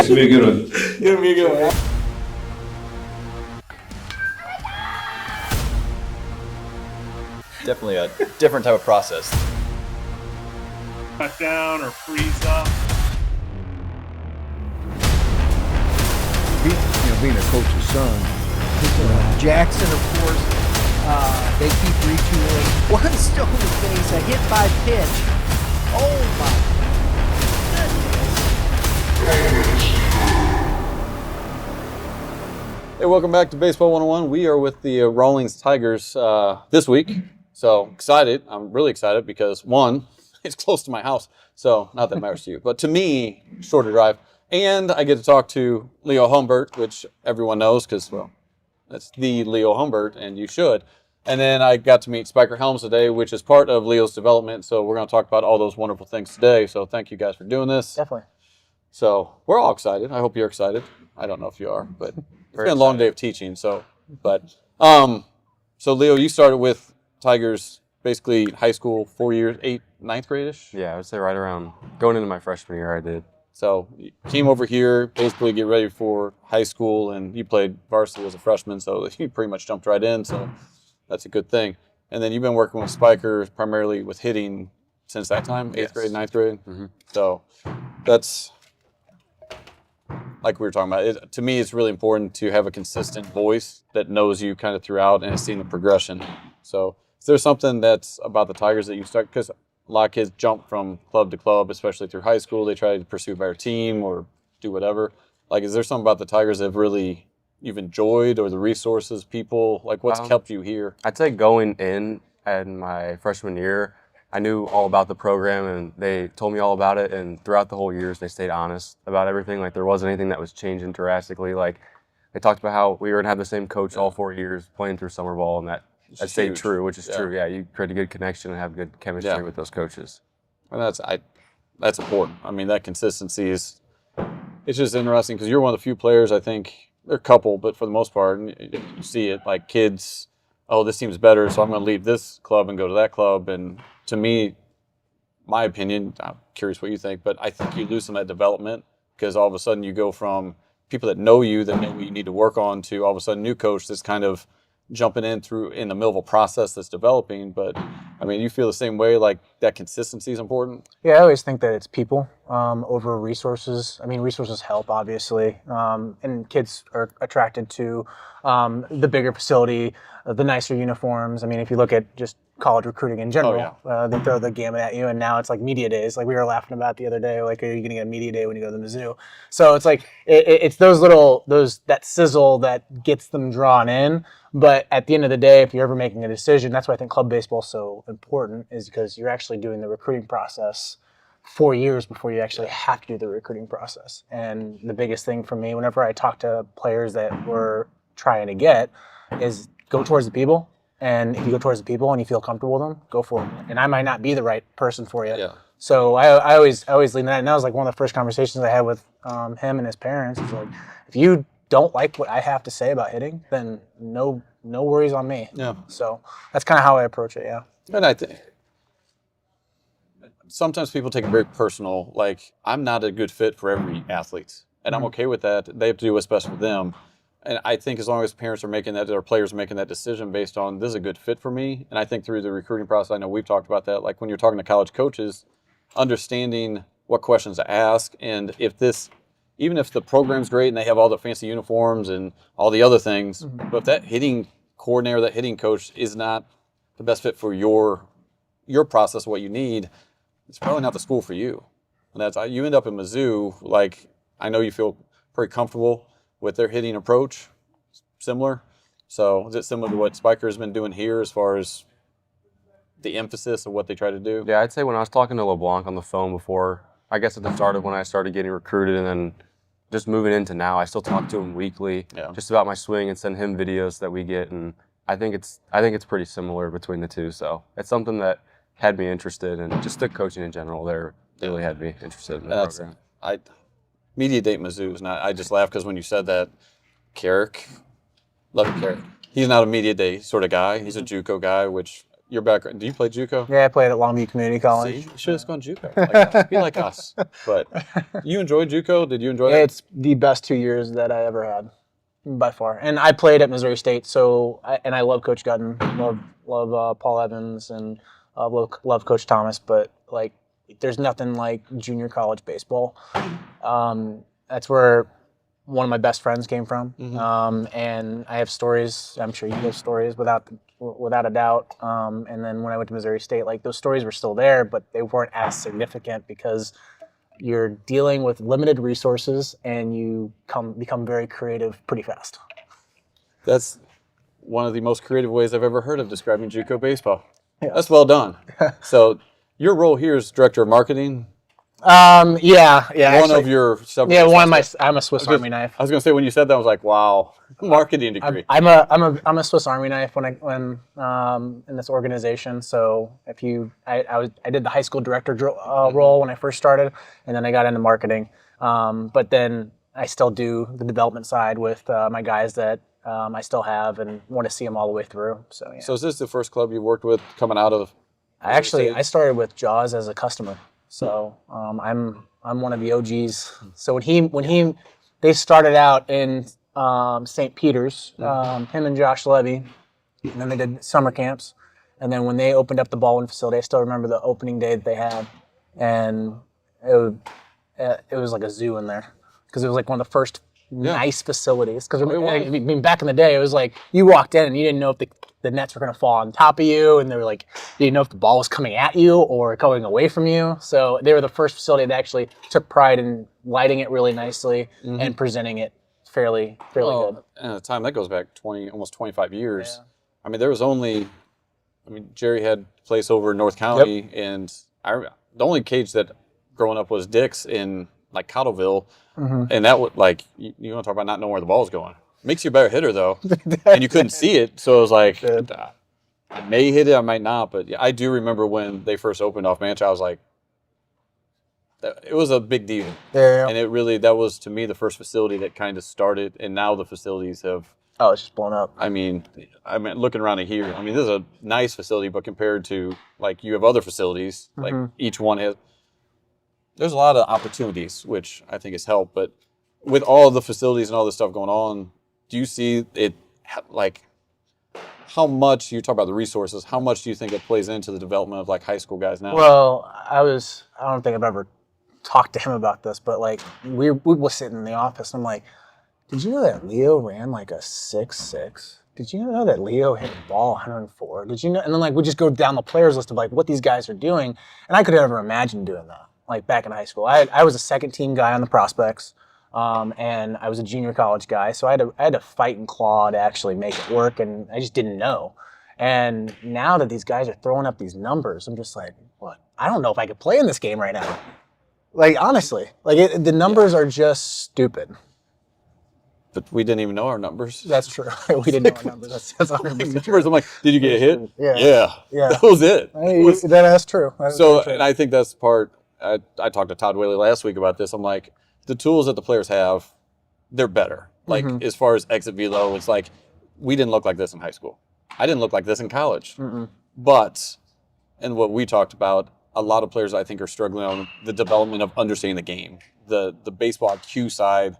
It's gonna be a good one. It's gonna be a good one. Definitely a different type of process. Cut down or freeze up. Being a coach's son. Jackson, of course, they keep retooling. One stone to face, a hit by pitch. Oh my goodness. Hey, welcome back to Baseball 101. We are with the Rawlings Tigers this week. So excited. I'm really excited because, one, it's close to my house. So not that it matters to you. But to me, shorter drive. And I get to talk to Leo Humbert, which everyone knows because, well, that's the Leo Humbert, and you should. And then I got to meet Spiker Helms today, which is part of Leo's development. So we're going to talk about all those wonderful things today. So thank you guys for doing this. Definitely. So we're all excited. I hope you're excited. I don't know if you are, but it's been a long day of teaching. So Leo, you started with Tigers basically high school, 4 years, ninth grade-ish? Yeah, I would say right around going into my freshman year I did. So you came over here, basically get ready for high school, and you played varsity as a freshman, so you pretty much jumped right in, so that's a good thing. And then you've been working with Spiker primarily with hitting since that time, 8th grade, 9th grade. Mm-hmm. So that's, like we were talking about, to me it's really important to have a consistent voice that knows you kind of throughout and has seen the progression. So is there something that's about the Tigers that you start, because a lot of kids jump from club to club, especially through high school. They try to pursue a better team or do whatever. Like, is there something about the Tigers that really you've enjoyed, or the resources, people? Like, what's kept you here? I'd say going in my freshman year, I knew all about the program, and they told me all about it. And throughout the whole years, they stayed honest about everything. Like, there wasn't anything that was changing drastically. Like, they talked about how we were gonna have the same coach all 4 years playing through summer ball, and that stayed true, which is true. Yeah, you create a good connection and have good chemistry with those coaches. And that's important. I mean, that consistency is, it's just interesting because you're one of the few players, I think, there are a couple, but for the most part, you see it like kids, oh, this team's better, so I'm going to leave this club and go to that club. And to me, my opinion, I'm curious what you think, but I think you lose some of that development because all of a sudden you go from people that know you, that know what you need to work on, to all of a sudden new coach that's kind of jumping in the middle of a process that's developing. But I mean, you feel the same way, like that consistency is important? Yeah, I always think that it's people over resources. I mean, resources help, obviously, and kids are attracted to the bigger facility, the nicer uniforms. I mean, if you look at just college recruiting in general, they throw the gamut at you, and now it's like media days. Like we were laughing about the other day, like, are you going to get a media day when you go to the Mizzou? So it's like, it's that sizzle that gets them drawn in. But at the end of the day, if you're ever making a decision, that's why I think club baseball is so important, is because you're actually doing the recruiting process 4 years before you actually have to do the recruiting process. And the biggest thing for me, whenever I talk to players that we're trying to get, is go towards the people. And if you go towards the people and you feel comfortable with them, go for it. And I might not be the right person for you. Yeah. So I always lean that. And that was like one of the first conversations I had with him and his parents. It's like, if you don't like what I have to say about hitting, then no worries on me. Yeah. So that's kind of how I approach it, yeah. And I think sometimes people take it very personal, like, I'm not a good fit for every athlete. And I'm okay with that. They have to do what's best for them. And I think as long as parents are making that, or players are making that decision based on, this is a good fit for me. And I think through the recruiting process, I know we've talked about that, like when you're talking to college coaches, understanding what questions to ask. And even if the program's great and they have all the fancy uniforms and all the other things, but if that hitting coordinator, that hitting coach is not the best fit for your process, what you need, it's probably not the school for you. And you end up in Mizzou, like, I know you feel pretty comfortable with their hitting approach, similar. So is it similar to what Spiker has been doing here as far as the emphasis of what they try to do? Yeah, I'd say when I was talking to LeBlanc on the phone before, I guess at the start of when I started getting recruited, and then just moving into now, I still talk to him weekly, just about my swing, and send him videos that we get, and I think it's pretty similar between the two. So it's something that had me interested, and just the coaching in general there really had me interested in the program. Media date Mizzou is not. I just laugh because when you said that, Carrick, love Carrick. He's not a media day sort of guy. He's a JUCO guy, which your background. Do you play JUCO? Yeah, I played at Longview Community College. See, you should have gone JUCO. Like, be like us. But you enjoyed JUCO? Did you enjoy that? It's the best 2 years that I ever had, by far. And I played at Missouri State, so I love Coach Gutton, love Paul Evans, and love Coach Thomas. But like, there's nothing like junior college baseball. That's where one of my best friends came from, and I have stories. I'm sure you have stories without a doubt. And then when I went to Missouri State, like those stories were still there, but they weren't as significant because you're dealing with limited resources and you become very creative pretty fast. That's one of the most creative ways I've ever heard of describing JUCO baseball. Yeah. That's well done. So your role here is director of marketing. Yeah. One actually, of your several. Yeah, I'm a Swiss Army knife. I was going to say, when you said that, I was like, wow, marketing degree. I'm a Swiss Army knife when in this organization. So I did the high school director role when I first started, and then I got into marketing. But then I still do the development side with my guys that I still have and want to see them all the way through. So yeah. So is this the first club you worked with coming out of? I started with Jaws as a customer. So I'm one of the OGs. So they started out in St. Peter's, him and Josh Levy, and then they did summer camps. And then when they opened up the Baldwin facility, I still remember the opening day that they had, and it was like a zoo in there because it was like one of the first nice facilities. Because I mean, back in the day, it was like you walked in and you didn't know if the nets were going to fall on top of you, and they were like, you didn't know if the ball was coming at you or going away from you. So they were the first facility that actually took pride in lighting it really nicely and presenting it fairly good. And at the time, that goes back almost 25 years. Yeah. I mean, there was Jerry had a place over in North County, and the only cage that growing up was Dick's in like Cottleville, and that would like you want to talk about not knowing where the ball's going. Makes you a better hitter though, and you couldn't see it, so it was like I may hit it, I might not. But yeah, I do remember when they first opened off Mancha, I was like, it was a big deal, and that was to me the first facility that kind of started, and now the facilities have. Oh, it's just blown up. I mean, looking around at here, I mean, this is a nice facility, but compared to like you have other facilities, like each one has. There's a lot of opportunities, which I think has helped. But with all the facilities and all this stuff going on, do you see it, like, how much, you talk about the resources, how much do you think it plays into the development of, like, high school guys now? Well, I don't think I've ever talked to him about this, but, like, we were sitting in the office, and I'm like, did you know that Leo ran, like, a 6'6"? Did you know that Leo hit the ball 104? Did you know? And then, like, we just go down the players list of, like, what these guys are doing, and I could never imagine doing that. Like back in high school, I was a second team guy on the prospects, and I was a junior college guy, so I had to fight and claw to actually make it work, and I just didn't know. And now that these guys are throwing up these numbers, I'm just like, what? I don't know if I could play in this game right now. Like honestly, like the numbers are just stupid. But we didn't even know our numbers. That's true. We didn't know our numbers. That's 100% true. I'm like, did you get a hit? Yeah. That was it. That's true. So, and I think that's part. I talked to Todd Whaley last week about this. I'm like, the tools that the players have, they're better. Like, as far as exit velo, it's like, we didn't look like this in high school. I didn't look like this in college. But, and what we talked about, a lot of players I think are struggling on the development of understanding the game. The baseball IQ side,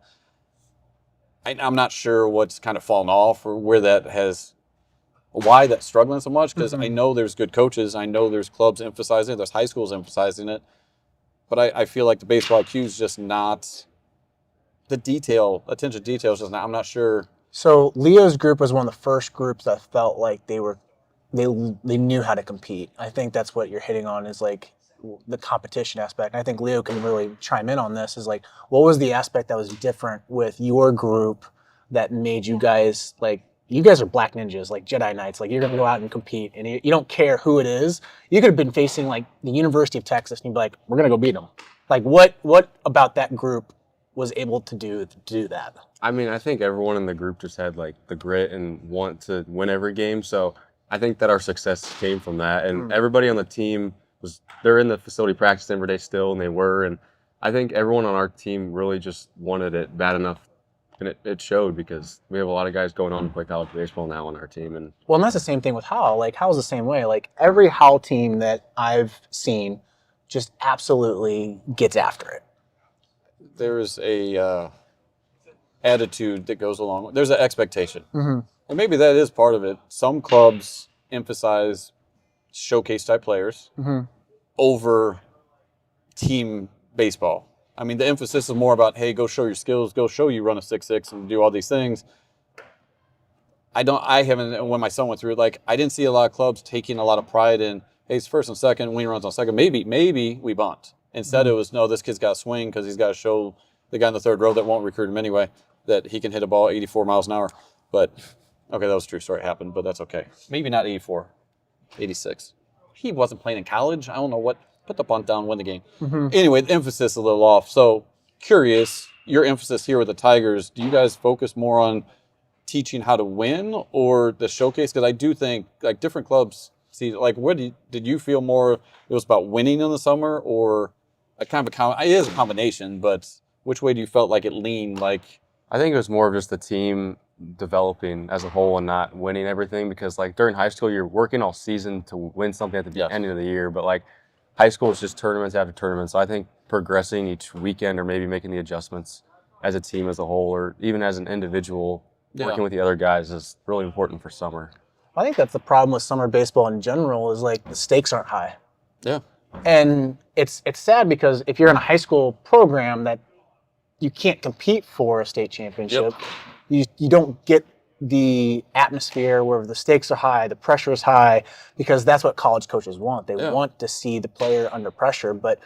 I'm not sure what's kind of fallen off or why that's struggling so much, because I know there's good coaches. I know there's clubs emphasizing it. There's high schools emphasizing it. But I feel like the baseball IQ is just not the attention to detail is just not, I'm not sure. So Leo's group was one of the first groups that felt like they knew how to compete. I think that's what you're hitting on is like the competition aspect. And I think Leo can really chime in on this is like, what was the aspect that was different with your group that made you guys like, you guys are black ninjas, like Jedi Knights. Like, you're going to go out and compete, and you don't care who it is. You could have been facing, like, the University of Texas, and you'd be like, we're going to go beat them. Like, what about that group was able to do that? I mean, I think everyone in the group just had, like, the grit and want to win every game. So I think that our success came from that. And everybody on the team they're in the facility practice every day still, and they were. And I think everyone on our team really just wanted it bad enough And it showed because we have a lot of guys going on to play college baseball now on our team. And Well, and that's the same thing with Howell. Like, Howell's the same way. Like, every Howell team that I've seen just absolutely gets after it. There's a attitude that goes along with. There's an expectation, and maybe that is part of it. Some clubs emphasize showcase type players over team baseball. I mean, the emphasis is more about, hey, go show your skills, go show you run a 6.6 and do all these things. I haven't, when my son went through it, like, I didn't see a lot of clubs taking a lot of pride in, hey, it's first and second, when he runs on second, maybe we bunt. Instead, it was, no, this kid's got to swing because he's got to show the guy in the third row that won't recruit him anyway that he can hit a ball 84 miles an hour. But, okay, that was a true story. It happened, but that's okay. Maybe not 84, 86. He wasn't playing in college. I don't know what. Put the bunt down, win the game. Anyway, the emphasis is a little off. So, curious, your emphasis here with the Tigers, do you guys focus more on teaching how to win or the showcase? Because I do think, like, different clubs see, like, did you feel more it was about winning in the summer or a kind of it is a combination, but which way do you felt like it leaned? Like, I think it was more of just the team developing as a whole and not winning everything because, like, during high school, you're working all season to win something at the end of the year. But, like, high school is just tournaments after tournaments. So I think progressing each weekend or maybe making the adjustments as a team as a whole or even as an individual working with the other guys is really important for summer. I think that's the problem with summer baseball in general is, like, the stakes aren't high. yeah. And it's sad because if you're in a high school program that you can't compete for a state championship, you don't get the atmosphere where the stakes are high, the pressure is high, because that's what college coaches want. They want to see the player under pressure. But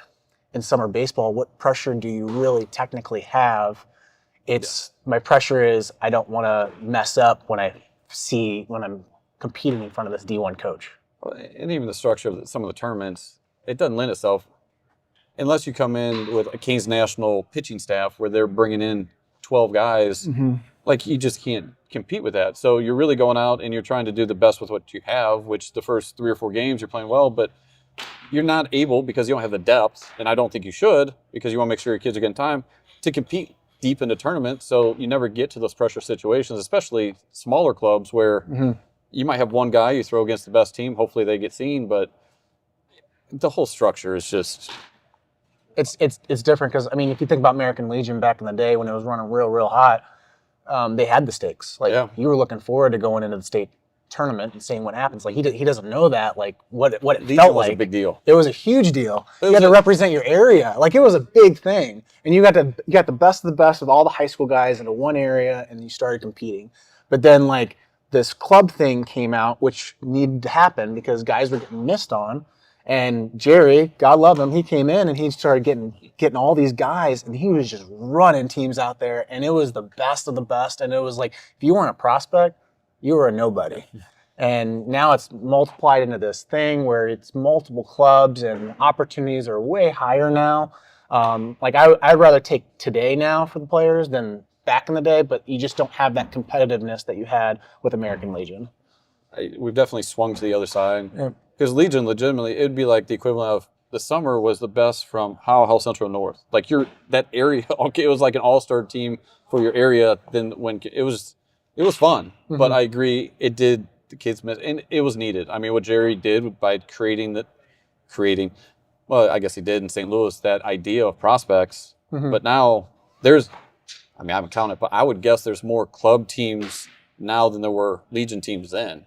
in summer baseball, what pressure do you really technically have? It's my pressure is I don't want to mess up when I'm competing in front of this D1 coach. And even the structure of some of the tournaments, it doesn't lend itself unless you come in with a Kings National pitching staff where they're bringing in 12 guys. Like, you just can't compete with that. So you're really going out and you're trying to do the best with what you have, which the first 3 or 4 games you're playing well, but you're not able because you don't have the depth, and I don't think you should because you want to make sure your kids are getting time to compete deep into tournaments. So you never get to those pressure situations, especially smaller clubs where you might have one guy you throw against the best team. Hopefully they get seen, but the whole structure is just... It's different because, I mean, if you think about American Legion back in the day when it was running real hot, they had the stakes. Like, you were looking forward to going into the state tournament and seeing what happens. Like, he doesn't know that, like, what it Legion felt was like. a big deal. It was a huge deal. You had to represent your area. Like, it was a big thing. And you got the best of the best of all the high school guys into one area, and you started competing. But then, like, this club thing came out, which needed to happen because guys were getting missed on. And Jerry, God love him, he came in and he started getting all these guys, and he was just running teams out there, and it was the best of the best. And it was like, if you weren't a prospect, you were a nobody. And now it's multiplied into this thing where it's multiple clubs and opportunities are way higher now. Like, I'd rather take today now for the players than back in the day, but you just don't have that competitiveness that you had with American Legion. We've definitely swung to the other side. Because Legion, legitimately, it'd be like the equivalent of the summer was the best from Howell Central North. Like, that area, okay, it was like an all-star team for your area. Then when it was fun, but I agree, it did the kids miss, and it was needed. I mean, what Jerry did by creating, well, I guess he did in St. Louis, that idea of prospects. But now I haven't counted, but I would guess there's more club teams now than there were Legion teams then.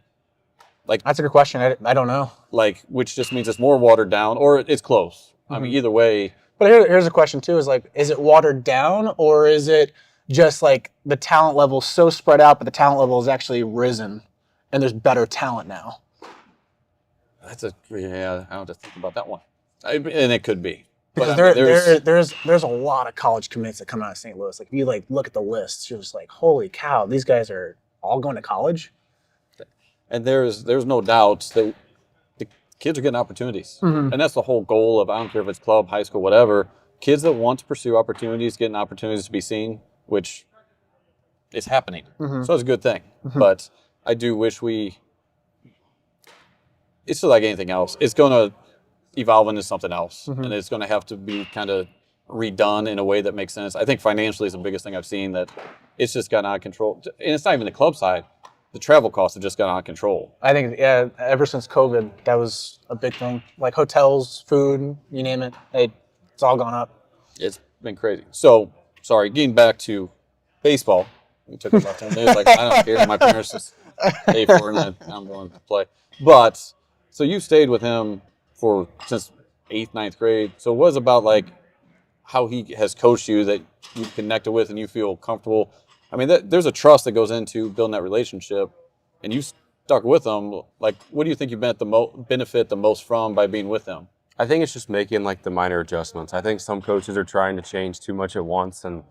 Like, That's a good question. I don't know. Like, which just means it's more watered down, or it's close. I mean, either way. But here's a question too: is like, is it watered down, or is it just like the talent level is so spread out, but the talent level has actually risen, and there's better talent now? I don't have to think about that one. And it could be. Because there's a lot of college commits that come out of St. Louis. Like, if you like look at the lists, you're just like, holy cow, these guys are all going to college. And there's no doubt that the kids are getting opportunities. And that's the whole goal of, I don't care if it's club, high school, whatever, kids that want to pursue opportunities, getting opportunities to be seen, which is happening. So it's a good thing. But I do wish it's just like anything else. It's going to evolve into something else. And it's going to have to be kind of redone in a way that makes sense. I think financially is the biggest thing I've seen, that it's just gotten out of control. And it's not even the club side. The travel costs have just gotten out of control. I think, yeah, ever since COVID, that was a big thing. Like hotels, food, you name it, it's all gone up. It's been crazy. So, sorry, getting back to baseball. We took about 10 minutes. Like, I don't care. My parents just pay for it, and I'm going to play. But, so you stayed with him since 8th, 9th grade. So what is about, like, how he has coached you that you connected with and you feel comfortable? I mean, there's a trust that goes into building that relationship, and you stuck with him. Like, what do you think you benefit the most from by being with him? I think it's just making like the minor adjustments. I think some coaches are trying to change too much at once, and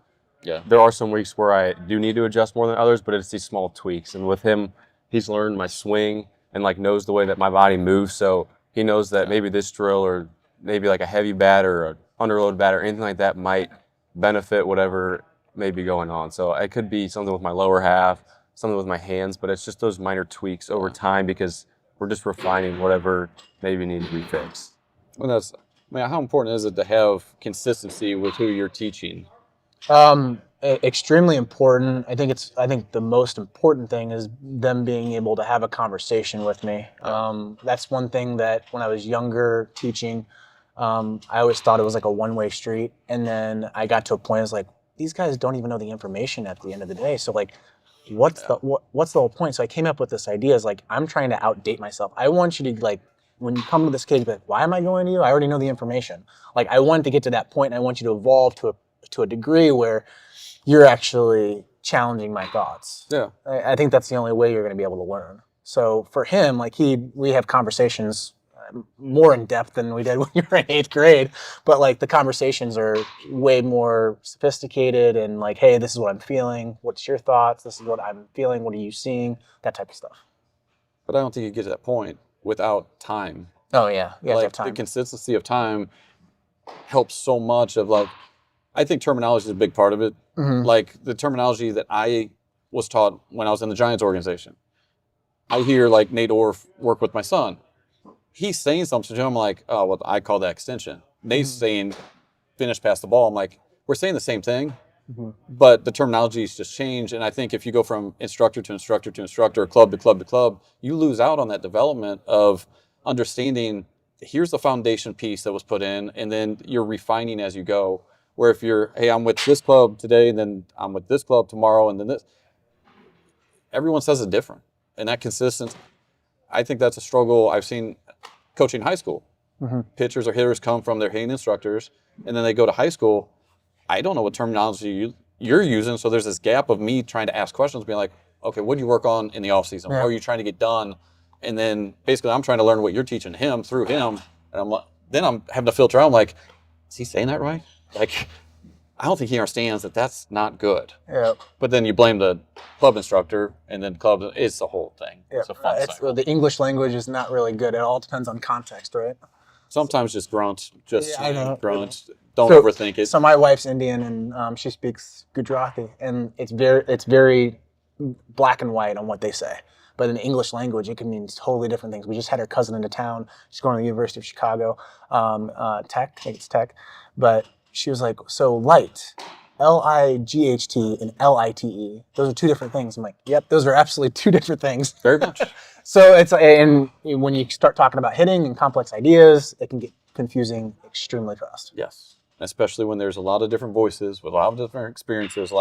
there are some weeks where I do need to adjust more than others, but it's these small tweaks. And with him, he's learned my swing and like knows the way that my body moves, so he knows that maybe this drill or maybe like a heavy bat or an underload bat or anything like that might benefit whatever may be going on. So it could be something with my lower half, something with my hands, but it's just those minor tweaks over time because we're just refining whatever maybe needs to be fixed. Well, how important is it to have consistency with who you're teaching? Extremely important. I think the most important thing is them being able to have a conversation with me. That's one thing that when I was younger teaching, I always thought it was like a one-way street. And then I got to a point, it's like, these guys don't even know the information at the end of the day. So like, what's the whole point? So I came up with this idea is like, I'm trying to outdate myself. I want you to like, when you come to this kid, you'd be like, why am I going to you? I already know the information. Like I wanted to get to that point, and I want you to evolve to a degree where you're actually challenging my thoughts. Yeah. I think that's the only way you're going to be able to learn. So for him, like we have conversations more in depth than we did when you were in 8th grade, but like the conversations are way more sophisticated and like, hey, this is what I'm feeling. What's your thoughts? This is what I'm feeling. What are you seeing? That type of stuff. But I don't think you get to that point without time. Oh yeah. You have to Like have time. the consistency of time helps so much of like, I think terminology is a big part of it. Mm-hmm. Like the terminology that I was taught when I was in the Giants organization. I hear like Nate Orff work with my son. He's saying something to him, I'm like, oh, well, I call that extension. Nate's saying, finish past the ball. I'm like, we're saying the same thing, but the terminology's just changed. And I think if you go from instructor to instructor to instructor, club to club to club, you lose out on that development of understanding, here's the foundation piece that was put in, and then you're refining as you go. Where if you're, hey, I'm with this club today, and then I'm with this club tomorrow, and then this, everyone says it different. And that consistency, I think that's a struggle I've seen coaching high school. Pitchers or hitters come from their hitting instructors, and then they go to high school. I don't know what terminology you're using, so there's this gap of me trying to ask questions, being like, okay, what do you work on in the off season? What are you trying to get done? And then basically I'm trying to learn what you're teaching him through him, and I'm like, then I'm having to filter out. I'm like, is he saying that right? Like, I don't think he understands that that's not good. Yeah. But then you blame the club instructor, and then club, it's the whole thing. Yeah. It's a fun cycle. The English language is not really good. It all depends on context, right? Sometimes just grunt, grunt. Don't overthink it. So my wife's Indian, and she speaks Gujarati, and it's very black and white on what they say. But in the English language, it can mean totally different things. We just had her cousin into town. She's going to the University of Chicago, Tech, I think it's Tech. But she was like, so light, Light, and Lite, those are two different things. I'm like, yep, those are absolutely two different things. Very much. So it's, and when you start talking about hitting and complex ideas, it can get confusing extremely fast. Yes, especially when there's a lot of different voices with a lot of different experiences. You're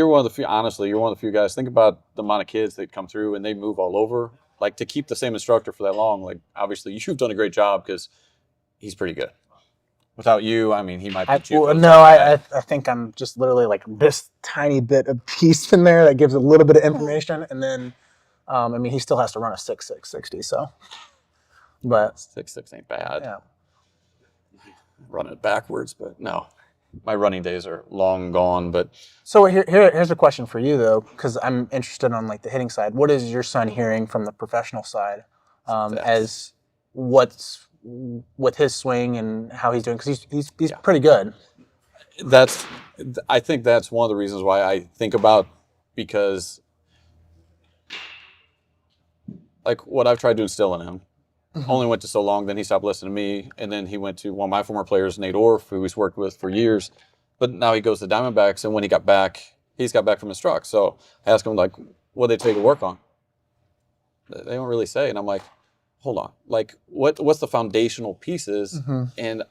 one of the few, honestly, you're one of the few guys. Think about the amount of kids that come through and they move all over. Like, to keep the same instructor for that long, like, obviously you've done a great job because he's pretty good. Without you, I mean, he might be cheap. I think I'm just literally like this tiny bit of piece in there that gives a little bit of information. And then, he still has to run a 6.6 60, so. But 6.6 ain't bad. Yeah. Run it backwards, but no. My running days are long gone, but. So here's a question for you, though, because I'm interested on like the hitting side. What is your son hearing from the professional side as what's with his swing and how he's doing? Because he's pretty good. I think that's one of the reasons why I think about, because like what I've tried to instill in him only went to so long, then he stopped listening to me, and then he went to one of my former players, Nate Orff, who he's worked with for years, But now he goes to Diamondbacks, and when he got back from his truck. So I asked him, like, what did they take to work on? They don't really say. And I'm like, hold on. Like, what's the foundational pieces? And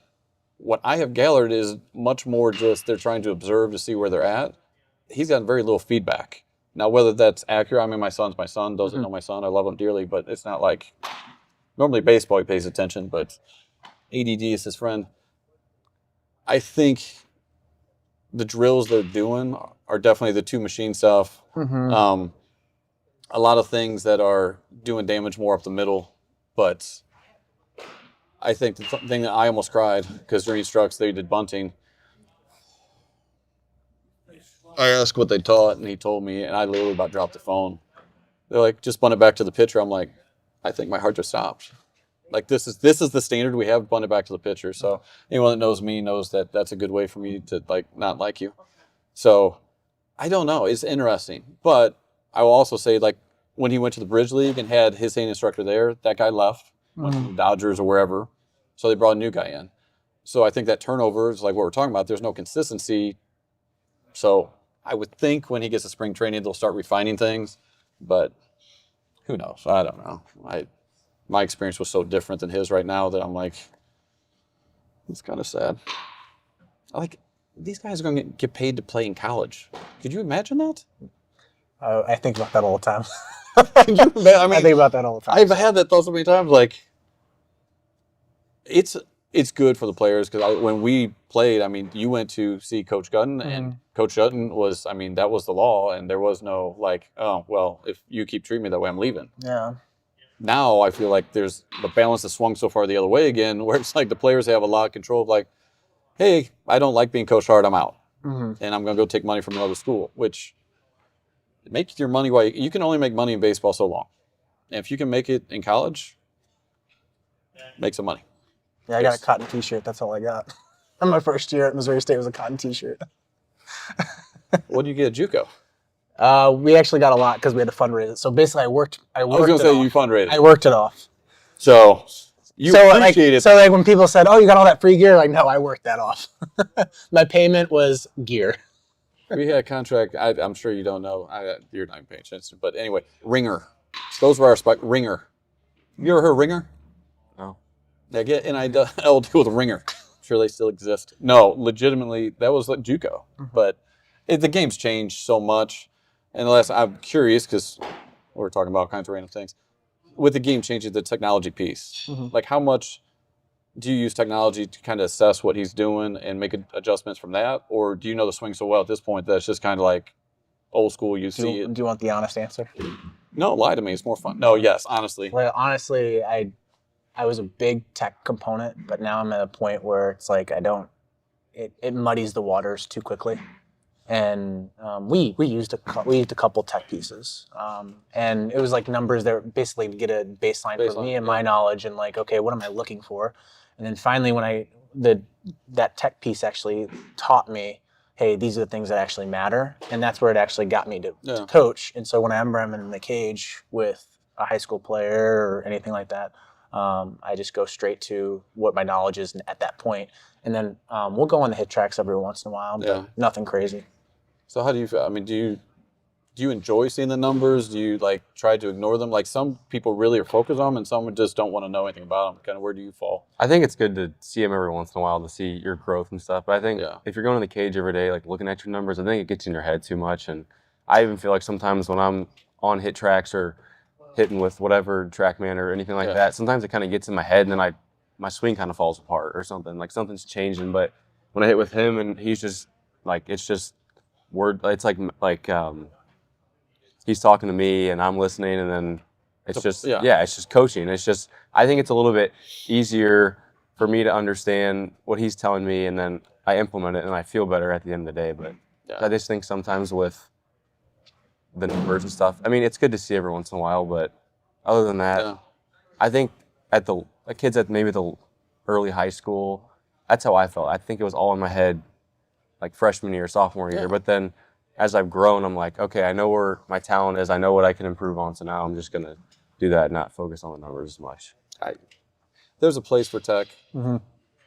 what I have gathered is much more just they're trying to observe to see where they're at. He's gotten very little feedback. Now, whether that's accurate, I mean, my son's my son, doesn't know my son. I love him dearly, but it's not like, normally baseball, he pays attention, but ADD is his friend. I think the drills they're doing are definitely the two machine stuff. A lot of things that are doing damage more up the middle, but I think the thing that I almost cried, because during Instructs they did bunting. I asked what they taught, and he told me, and I literally about dropped the phone. They're like, just bunt it back to the pitcher. I'm like, I think my heart just stopped. Like, this is the standard we have, bunt it back to the pitcher. So anyone that knows me knows that that's a good way for me to, like, not like you. So I don't know. It's interesting. But I will also say, like, when he went to the Bridge League and had his hitting instructor there, that guy left, went to the Dodgers or wherever. So they brought a new guy in. So I think that turnover is like what we're talking about. There's no consistency. So I would think when he gets to spring training, they'll start refining things. But who knows? I don't know. My experience was so different than his right now that I'm like, it's kind of sad. Like, these guys are going to get paid to play in college. Could you imagine that? I think about that all the time. Can you imagine? I mean, I think about that all the time. I've had that thought so many times. Like, it's good for the players because when we played, I mean, you went to see Coach Gutton, and Coach Gutton was, I mean, that was the law, and there was no like, oh, well, if you keep treating me that way, I'm leaving. Yeah. Now I feel like there's the balance has swung so far the other way again, where it's like the players have a lot of control of like, hey, I don't like being coached hard, I'm out, and I'm going to go take money from another school, which makes your money. Why you can only make money in baseball so long, and if you can make it in college, make some money. Yeah, I got a cotton T-shirt. That's all I got. And my first year at Missouri State was a cotton T-shirt. What do you get at JUCO? We actually got a lot because we had to fundraise it. So basically, I worked. I was going to say you fundraised. I worked it off. So you appreciate it. So like when people said, "Oh, you got all that free gear," like, no, I worked that off. My payment was gear. We had a contract. I'm sure you don't know. You're not even paying attention. But anyway, Ringer. Those were our Ringer. You ever heard of Ringer? No. They get NIL deal with Ringer. I'm sure they still exist. No, legitimately, that was like JUCO. But the game's changed so much. And I'm curious because we're talking about all kinds of random things. With the game changing, the technology piece, like how much do you use technology to kind of assess what he's doing and make adjustments from that? Or do you know the swing so well at this point that it's just kind of like old school, you see it? Do you want the honest answer? No, lie to me. It's more fun. No, yes, honestly. Well, honestly, I was a big tech component, but now I'm at a point where it's like it muddies the waters too quickly. And we used a couple tech pieces, and it was like numbers that were basically to get a baseline for me and my knowledge, and like, okay, what am I looking for? And then finally, when that tech piece actually taught me, hey, these are the things that actually matter, and that's where it actually got me to coach. And so whenever I'm in the cage with a high school player or anything like that, I just go straight to what my knowledge is at that point, and then we'll go on the hit tracks every once in a while, but nothing crazy. So how do you feel? I mean, do you enjoy seeing the numbers? Do you like try to ignore them? Like some people really are focused on them, and some just don't want to know anything about them. Kind of where do you fall? I think it's good to see them every once in a while to see your growth and stuff. But I think if you're going to the cage every day, like looking at your numbers, I think it gets in your head too much. And I even feel like sometimes when I'm on hit tracks or hitting with whatever TrackMan or anything like that, sometimes it kind of gets in my head, and then my swing kind of falls apart or something. Like something's changing. But when I hit with him, and he's just like, it's just word. It's like he's talking to me and I'm listening, and then it's just it's just coaching. It's just I think it's a little bit easier for me to understand what he's telling me, and then I implement it and I feel better at the end of the day. But I just think sometimes with the numbers and stuff, I mean, it's good to see every once in a while, but other than that, I think at the kids at maybe the early high school, that's how I felt. I think it was all in my head like freshman year, sophomore year, but then as I've grown, I'm like, okay, I know where my talent is. I know what I can improve on. So now I'm just going to do that and not focus on the numbers as much. There's a place for tech.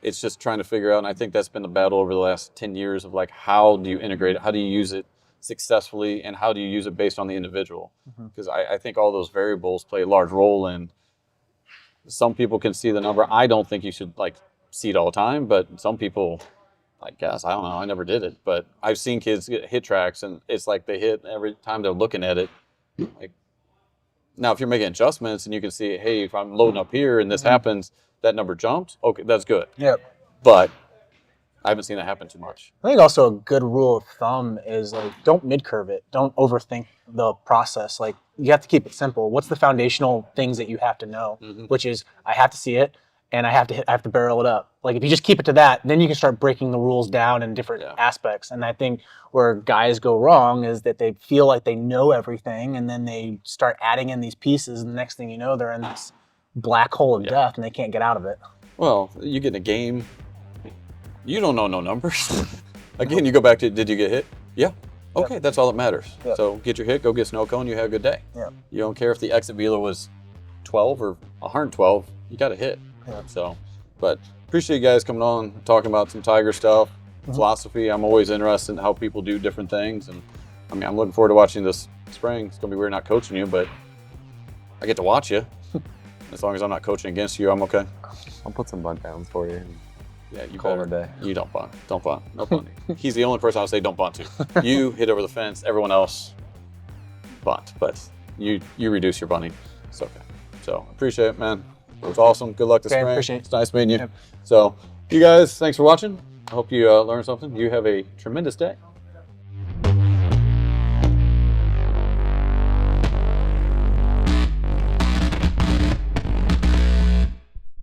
it's just trying to figure out, and I think that's been the battle over the last 10 years of like, how do you integrate it? How do you use it successfully, and how do you use it based on the individual? Because I think all those variables play a large role in. Some people can see the number. I don't think you should like see it all the time, but some people, I guess, I don't know. I never did it, but I've seen kids get hit tracks, and it's like they hit every time they're looking at it. Like, now, if you're making adjustments and you can see, hey, if I'm loading up here and this happens, that number jumps. Okay, that's good. Yep. But I haven't seen that happen too much. I think also a good rule of thumb is like, don't mid-curve it. Don't overthink the process. Like, you have to keep it simple. What's the foundational things that you have to know? Which is, I have to see it, and I have to barrel it up. Like, if you just keep it to that, then you can start breaking the rules down in different aspects. And I think where guys go wrong is that they feel like they know everything, and then they start adding in these pieces, and the next thing you know, they're in this black hole of death, and they can't get out of it. Well, you get in a game, you don't know no numbers. Again, you go back to, did you get hit? Yeah. Okay, that's all that matters. So get your hit, go get snow cone, you have a good day. You don't care if the exit velo was 12 or 112, you got a hit. So, but appreciate you guys coming on, talking about some Tiger stuff, philosophy. I'm always interested in how people do different things. And I mean, I'm looking forward to watching this spring. It's going to be weird not coaching you, but I get to watch you. As long as I'm not coaching against you, I'm okay. I'll put some bunt downs for you. Yeah, you Call better. it a day. You don't bunt. Don't bunt. No bunting. He's the only person I would say don't bunt to. You hit over the fence. Everyone else bunt. But you reduce your bunting. It's okay. So appreciate it, man. It was awesome. Good luck this spring. Appreciate it. It's nice meeting you. So you guys, thanks for watching. I hope you learned something. You have a tremendous day.